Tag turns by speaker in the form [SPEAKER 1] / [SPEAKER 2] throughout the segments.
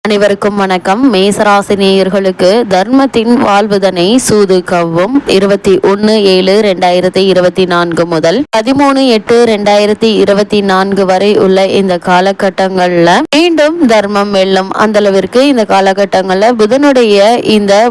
[SPEAKER 1] அனைவருக்கும் வணக்கம். மேசராசி நேயர்களுக்கு தர்மத்தின் வாழ்வுதனை சூது கவ்வும் 21/7/2024 முதல் 13/8/2024 வரை உள்ள இந்த காலகட்டங்கள்ல மீண்டும் தர்மம் வெல்லும். அந்த அளவிற்கு இந்த காலகட்டங்கள்ல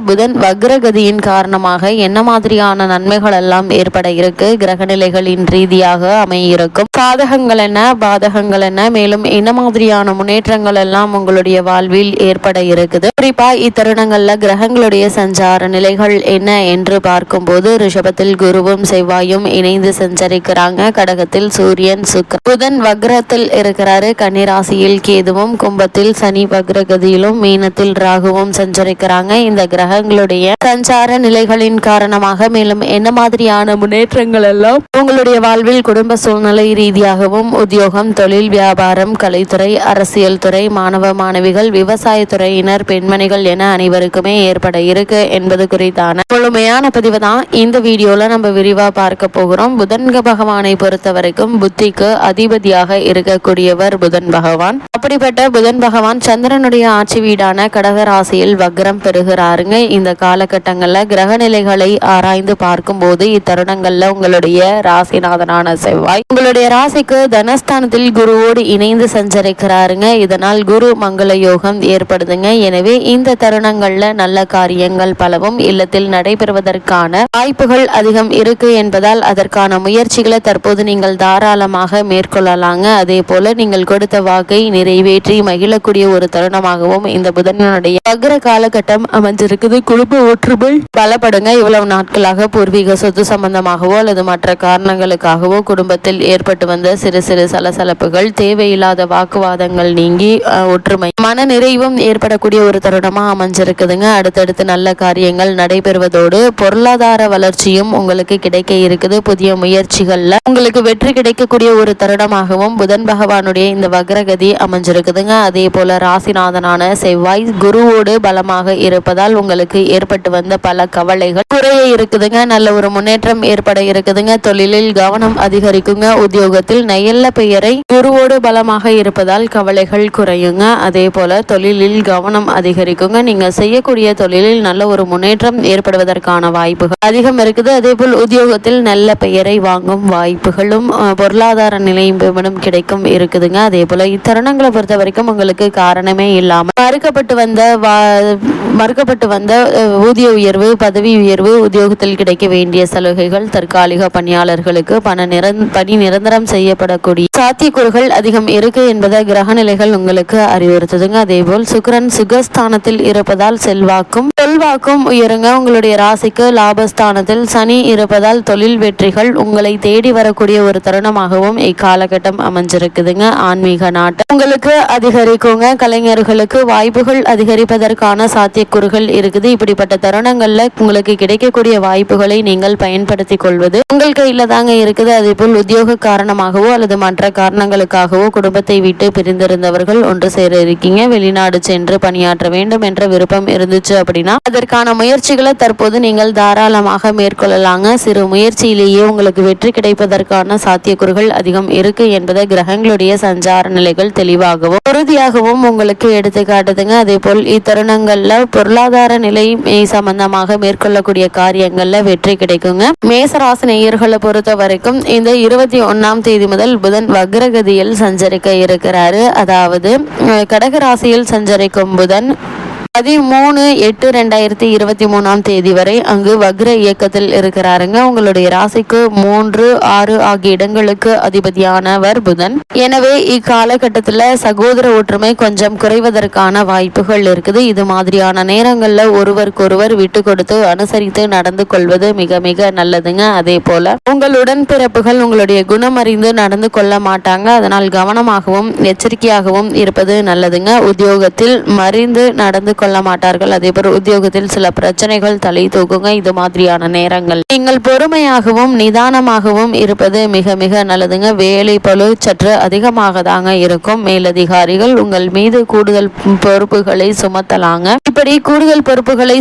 [SPEAKER 1] புதன் வக்ரகதியின் காரணமாக என்ன மாதிரியான நன்மைகள் எல்லாம் ஏற்பட இருக்கு, கிரகநிலைகளின் ரீதியாக அமையிருக்கும் சாதகங்கள் என்ன, பாதகங்கள் என்ன, மேலும் என்ன மாதிரியான முன்னேற்றங்கள் எல்லாம் உங்களுடைய வாழ்வில் ஏற்பட இருக்குது. குறிப்பா இத்தருணங்கள்ல கிரகங்களுடைய சஞ்சார நிலைகள் என்ன என்று பார்க்கும்போது ரிஷபத்தில் குருவும் செவ்வாயும் இணைந்து சஞ்சரிக்கிறாங்க. கடகத்தில் சூரியன் சுக்கிரன், புதன் வக்ரத்தில் இருக்கிறாரு. கன்னிராசியில் கேதுவும், கும்பத்தில் சனி வக்ரகதியிலும், மீனத்தில் ராகுவும் சஞ்சரிக்கிறாங்க. இந்த கிரகங்களுடைய சஞ்சார நிலைகளின் காரணமாக மேலும் என்ன மாதிரியான முன்னேற்றங்கள் எல்லாம் உங்களுடைய வாழ்வில் குடும்ப சூழ்நிலை ரீதியாகவும், உத்தியோகம், தொழில், வியாபாரம், கலைத்துறை, அரசியல் துறை, மாணவ மாணவிகள், விவசாயத்துறையினர், பெண்மணிகள் என அனைவருக்குமே ஏற்பட இருக்கு என்பது குறித்தான முழுமையான பதிவு தான் இந்த வீடியோல நம்ம விரிவா பார்க்க போகிறோம். புதன் பகவானை பொறுத்த வரைக்கும் புத்திக்கு அதிபதியாக இருக்கக்கூடியவர் புதன் பகவான். அப்படிப்பட்ட புதன் பகவான் சந்திரனுடைய ஆட்சி வீடான கடக ராசியில் வக்ரம் பெறுகிறாருங்க. இந்த காலகட்டங்கள்ல கிரக நிலைகளை ஆராய்ந்து பார்க்கும் போது இத்தருணங்கள்ல உங்களுடைய ராசிநாதனான செவ்வாய் உங்களுடைய ராசிக்கு தனஸ்தானத்தில் குருவோடு இணைந்து சஞ்சரிக்கிறாருங்க. இதனால் குரு மங்கள யோகம் ஏற்படுதுங்க. எனவே இந்த தருணங்கள்ல நல்ல காரியங்கள் பலவும் இல்லத்தில் நடைபெறுவதற்கான வாய்ப்புகள் அதிகம் இருக்கு என்பதால் அதற்கான முயற்சிகளை தற்போது நீங்கள் தாராளமாக மேற்கொள்ளலாங்க. அதே போல நீங்கள் கொடுத்த வாக்கை நிறைவேற்றி மகிழக்கூடிய ஒரு தருணமாகவும் இந்த புதனுடைய வக்ர காலகட்டம் அமைஞ்சிருக்குது. குடும்ப ஒற்றுமை பலப்படுங்க. இவ்வளவு நாட்களாக பூர்வீக சொத்து சம்பந்தமாகவோ அல்லது மற்ற காரணங்களுக்காகவோ குடும்பத்தில் ஏற்பட்டு வந்த சிறு சிறு சலசலப்புகள், தேவையில்லாத வாக்குவாதங்கள் நீங்கி ஒற்றுமை, மன நிறைவும் ஏற்படக்கூடிய ஒரு தருணமா அமைஞ்சிருக்குதுங்க. அடுத்தடுத்து நல்ல காரியங்கள் நடைபெறுவதோடு பொருளாதார வளர்ச்சியும் உங்களுக்கு கிடைக்க இருக்குது. புதிய முயற்சிகள்ல உங்களுக்கு வெற்றி கிடைக்கக்கூடிய ஒரு தருணமாகவும் புதன் பகவானுடைய இந்த வக்ரகதி அமைஞ்சிருக்குதுங்க. அதே போல ராசிநாதனான செவ்வாய் குருவோடு பலமாக இருப்பதால் உங்களுக்கு ஏற்பட்டு வந்த பல கவலைகள் குறைய இருக்குதுங்க. நல்ல ஒரு முன்னேற்றம் ஏற்பட இருக்குதுங்க. தொழிலில் கவனம் அதிகரிக்குங்க. உத்தியோகத்தில் நல்ல பெயரை குருவோடு பலமாக இருப்பதால் கவலைகள் குறையுங்க. அதே போல தொழிலில் கவனம் அதிகரிக்குங்க. நீங்க செய்யக்கூடிய தொழிலில் நல்ல ஒரு முன்னேற்றம் ஏற்படுவதற்கான வாய்ப்புகள் அதிகம் இருக்குது. அதே போல் உத்தியோகத்தில் நல்ல பெயரை வாங்கும் வாய்ப்புகளும் பொருளாதார நிலையும் கிடைக்கும் இருக்குதுங்க. அதே போல இத்தருணங்களை பொறுத்த வரைக்கும் உங்களுக்கு காரணமே இல்லாம மறுக்கப்பட்டு வந்த ஊதிய உயர்வு, பதவி உயர்வு, உத்தியோகத்தில் கிடைக்க வேண்டிய சலுகைகள், தற்காலிக பணியாளர்களுக்கு பணி நிரந்தரம் செய்யப்படக்கூடிய சாத்தியக்கூறுகள் அதிகம் இருக்கு என்பதை கிரக நிலைகள் உங்களுக்கு அறிவுறுத்துதுங்க. அதேபோல் சுக்கிரன் சுகஸ்தானத்தில் இருப்பதால் செல்வாக்கும் உயருங்க. உங்களுடைய ராசிக்கு லாபஸ்தானத்தில் சனி இருப்பதால் தொழில் வெற்றிகள் உங்களை தேடி வரக்கூடிய ஒரு தருணமாகவும் இக்காலகட்டம் அமைஞ்சிருக்குதுங்க. ஆன்மீக நாட்டம் உங்களுக்கு அதிகரிக்குங்க. கலைஞர்களுக்கு வாய்ப்புகள் அதிகரிப்பதற்கான சாத்தியக்கூறுகள் இருக்குது. இப்படிப்பட்ட தருணங்கள்ல உங்களுக்கு கிடைக்கக்கூடிய வாய்ப்புகளை நீங்கள் பயன்படுத்திக் கொள்வது உங்கள் கையில தாங்க இருக்குது. அதே போல் உத்தியோக காரணமாகவோ அல்லது மற்ற காரணங்களுக்காகவோ குடும்பத்தை விட்டு பிரிந்திருந்தவர்கள் ஒன்று சேர இருக்கீங்க. வெளிநாடு சென்று பணியாற்ற வேண்டும் என்ற விருப்பம் இருந்துச்சு அப்படின்னா அதற்கான முயற்சிகளை தற்போது நீங்கள் தாராளமாக மேற்கொள்ளலாங்க. சிறு முயற்சியிலேயே உங்களுக்கு வெற்றி கிடைப்பதற்கான சாத்தியக்கூறுகள் அதிகம் இருக்கு என்பதை கிரகங்களுடைய சஞ்சார நிலைகள் தெளிவாகவும் உறுதியாகவும் உங்களுக்கு எடுத்து காட்டுதுங்க. அதே போல் இத்தருணங்கள்ல பொருளாதார நிலை சம்பந்தமாக மேற்கொள்ளக்கூடிய காரியங்கள்ல வெற்றி கிடைக்குங்க. மேசராசி நேயர்களை பொறுத்த வரைக்கும் இந்த 21ஆம் தேதி முதல் புதன் வக்ரகதியில் சஞ்சரிக்க இருக்கிறாரு. அதாவது கடகராசியில் சஞ்சரிக்கும் புதன் 13/8/2023 தேதி வரை அங்கு வக்ர இயக்கத்தில் இருக்கிறாருங்க. உங்களுடைய ராசிக்கு 3, 6 ஆகிய இடங்களுக்கு அதிபதியானவர் புதன். எனவே இக்காலகட்டத்தில் சகோதர ஒற்றுமை கொஞ்சம் குறைவதற்கான வாய்ப்புகள் இருக்குது. இது மாதிரியான நேரங்கள்ல ஒருவருக்கொருவர் விட்டு கொடுத்து அனுசரித்து நடந்து கொள்வது மிக மிக நல்லதுங்க. அதே போல உங்கள் உடன்பிறப்புகள் உங்களுடைய குணம் அறிந்து நடந்து கொள்ள மாட்டாங்க. அதனால் கவனமாகவும் எச்சரிக்கையாகவும் இருப்பது நல்லதுங்க. உத்தியோகத்தில் மறிந்து நடந்து கொள்ள மாட்டார்கள். அதே போல உத்தியோகத்தில் சில பிரச்சனைகள் தலை தூக்குங்க. இது மாதிரியான நேரங்கள் நீங்கள் பொறுமையாகவும் நிதானமாகவும் இருப்பது மிக மிக நல்லதுங்க. வேலை பளு சற்று அதிகமாக தாங்க இருக்கும். மேலதிகாரிகள் உங்கள் மீது கூடுதல் பொறுப்புகளை சுமத்தலாங்க. இப்ப இப்படி கூடுதல் பொறுப்புகளை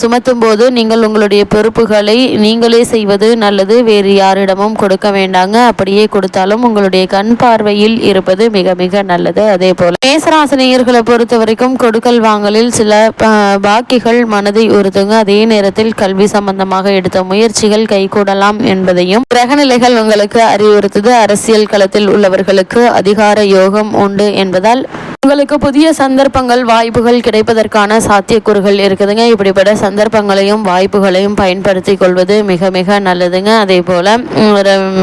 [SPEAKER 1] சுமத்தும் போது நீங்கள் உங்களுடைய பொறுப்புகளை நீங்களே செய்வது நல்லது. வேறு யாரிடமும் கொடுக்க வேண்டாங்க. அப்படியே கொடுத்தாலும் உங்களுடைய கண் பார்வையில் இருப்பது மிக மிக நல்லது. அதே போல மேசராசினியர்களை பொறுத்த வரைக்கும் கொடுக்கல் வாங்கலில் சில பாக்கிகள் மனதை உறுத்துங்க. அதே நேரத்தில் கல்வி சம்பந்தமாக எடுத்த முயற்சிகள் கைகூடலாம் என்பதையும் கிரகநிலைகள் உங்களுக்கு அறிவுறுத்துது. அரசியல் களத்தில் உள்ளவர்களுக்கு அதிகார யோகம் உண்டு என்பதால் உங்களுக்கு புதிய சந்தர்ப்பங்கள் வாய்ப்புகள் கிடைப்பதற்கான சாத்தியக்கூறுகள் இருக்குதுங்க. இப்படிப்பட்ட சந்தர்ப்பங்களையும் வாய்ப்புகளையும் பயன்படுத்தி கொள்வது மிக மிக நல்லதுங்க. அதே போல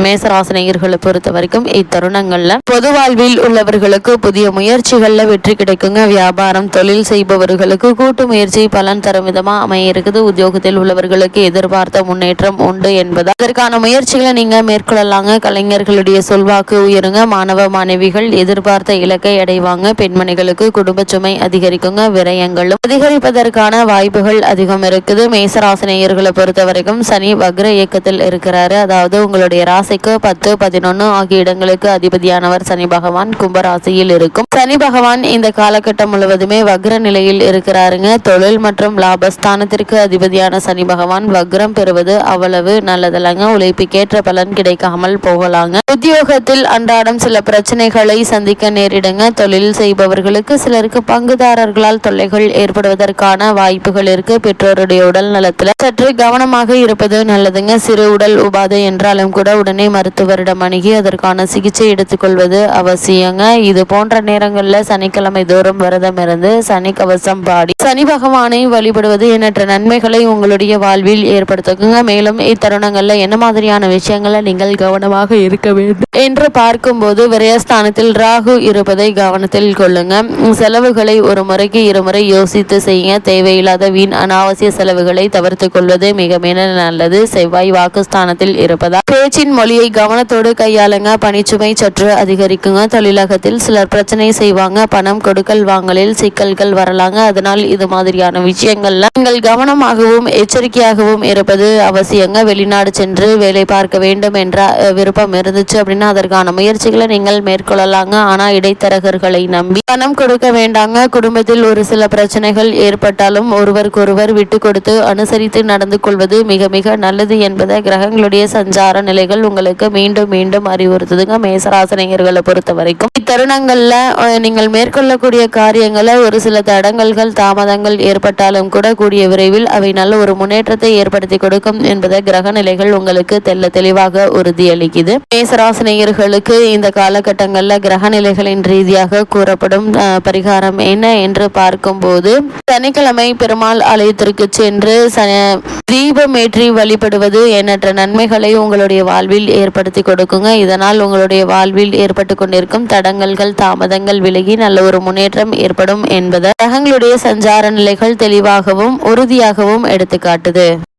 [SPEAKER 1] மேசராசினியர்களை பொறுத்த வரைக்கும் இத்தருணங்கள்ல பொது வாழ்வில் உள்ளவர்களுக்கு புதிய முயற்சிகள்ல வெற்றி கிடைக்குங்க. வியாபாரம் தொழில் செய்பவர்களுக்கு கூட்டு முயற்சி பலன் தரும் விதமா அமைய இருக்குது. உத்தியோகத்தில் உள்ளவர்களுக்கு எதிர்பார்த்த முன்னேற்றம் உண்டு என்பதால் அதற்கான முயற்சிகளை நீங்க மேற்கொள்ளலாங்க. கலைஞர்களுடைய சொல்வாக்கு உயருங்க. மாணவ மாணவிகள் எதிர்பார்த்த இலக்கை அடைவாங்க. பெண்மணிகளுக்கு குடும்ப சுமை அதிகரிக்குங்க. விரயங்களும் அதிகரிப்பதற்கான வாய்ப்புகள் அதிகம் இருக்குது. மேசராசினியர்களை பொறுத்த வரைக்கும் சனி வக்ர இயக்கத்தில் இருக்கிறாரு. அதாவது உங்களுடைய ராசிக்கு 10, 11 ஆகிய இடங்களுக்கு அதிபதியானவர் சனி பகவான் கும்பராசியில் இருக்கும். சனி பகவான் இந்த காலகட்டம் முழுவதுமே வக்ர நிலையில் இருக்கிறாருங்க. தொழில் மற்றும் லாபஸ்தானத்திற்கு அதிபதியான சனி பகவான் வக்ரம் பெறுவது அவ்வளவு நல்லதல்லங்க. உழைப்புக்கேற்ற பலன் கிடைக்காமல் போகலாங்க. உத்தியோகத்தில் அன்றாடம் சில பிரச்சனைகளை சந்திக்க நேரிடுங்க. தொழில் செய்பவர்களுக்கு சிலருக்கு பங்குதாரர்களால் தொல்லைகள் ஏற்படுவதற்கான வாய்ப்புகள் இருக்கு. பெற்றோருடைய உடல் நலத்துல சற்று கவனமாக இருப்பது நல்லதுங்க. சிறு உடல் உபாதை என்றாலும் கூட உடனே மருத்துவரிடம் அணுகி அதற்கான சிகிச்சை எடுத்துக்கொள்வது அவசியங்க. இது போன்ற நேரங்கள்ல சனிக்கிழமை தோறும் விரதம் இருந்து சனி கவசம் பாடி சனி பகவானை வழிபடுவது எண்ணற்ற நன்மைகளை உங்களுடைய வாழ்வில் ஏற்படுத்துங்க. மேலும் இத்தருணங்கள்ல என்ன மாதிரியான விஷயங்களை நீங்கள் கவனமாக இருக்க வேண்டும் என்று பார்க்கும்போது விரயஸ்தானத்தில் ராகு இருப்பதை கவனத்தில் கொள்ளுங்க. செலவுகளை ஒரு முறைக்கு இருமுறை யோசித்து செய்ய. தேவையில்லாத வீண் அனாவசிய செலவுகளை தவிர்த்து கொள்வது மிக மிக நல்லது. செவ்வாய் வாக்குஸ்தானத்தில் இருப்பதால் பேச்சின் மொழியை கவனத்தோடு கையாளுங்க. பணிச்சுமை சற்று அதிகரிக்குங்க. தொழிலகத்தில் சிலர் பிரச்சனை செய்வாங்க. பணம் கொடுக்கல் வாங்கலில் சிக்கல்கள் வரலாங்க. அதனால் இது மாதிரியான விஷயங்கள்ல நீங்கள் கவனமாகவும் எச்சரிக்கையாகவும் இருப்பது அவசியங்க. வெளிநாடு சென்று வேலை பார்க்க வேண்டும் என்ற விருப்பம் இருந்துச்சு அப்படின்னா அதற்கான முயற்சிகளை நீங்கள் மேற்கொள்ளலாங்க. ஆனா இடைத்தரகர்களை நம்பி பணம் கொடுக்க வேண்டாங்க. குடும்பத்தில் ஒரு சில பிரச்சனைகள் ஏற்பட்டாலும் ஒருவருக்கொருவர் விட்டு கொடுத்து அனுசரித்து நடந்து கொள்வது மிக மிக நல்லது என்பதை கிரகங்களுடைய சஞ்சார நிலைகள் உங்களுக்கு மீண்டும் மீண்டும் அறிவுறுத்துதுங்க. மேசராசினியர்களை பொறுத்த வரைக்கும் இத்தருணங்கள்ல நீங்கள் மேற்கொள்ளக்கூடிய காரியங்களை ஒரு சில தடங்கல்கள் தாமதங்கள் ஏற்பட்டாலும் கூட கூடிய விரைவில் அவை நல்ல ஒரு முன்னேற்றத்தை ஏற்படுத்தி கொடுக்கும் என்பதை கிரக நிலைகள் உங்களுக்கு தெல்ல தெளிவாக உறுதியளிக்குது. மேசராசினியர்களுக்கு இந்த காலகட்டங்கள்ல கிரக நிலைகளின் ரீதியாக கூறப்படும் பரிகாரம் என்ன என்று பார்க்கும்போது சனிக்கிழமை பெருமாள் ஆலயத்திற்கு சென்று தீபமேற்றி வழிபடுவது எண்ணற்ற நன்மைகளை உங்களுடைய வாழ்வில் ஏற்படுத்தி கொடுக்குங்க. இதனால் உங்களுடைய வாழ்வில் ஏற்பட்டு கொண்டிருக்கும் தடங்கல்கள் தாமதங்கள் விலகி நல்ல ஒரு முன்னேற்றம் ஏற்படும் என்பதை கிரகங்களுடைய சஞ்சார நிலைகள் தெளிவாகவும் உறுதியாகவும் எடுத்துக்காட்டுது.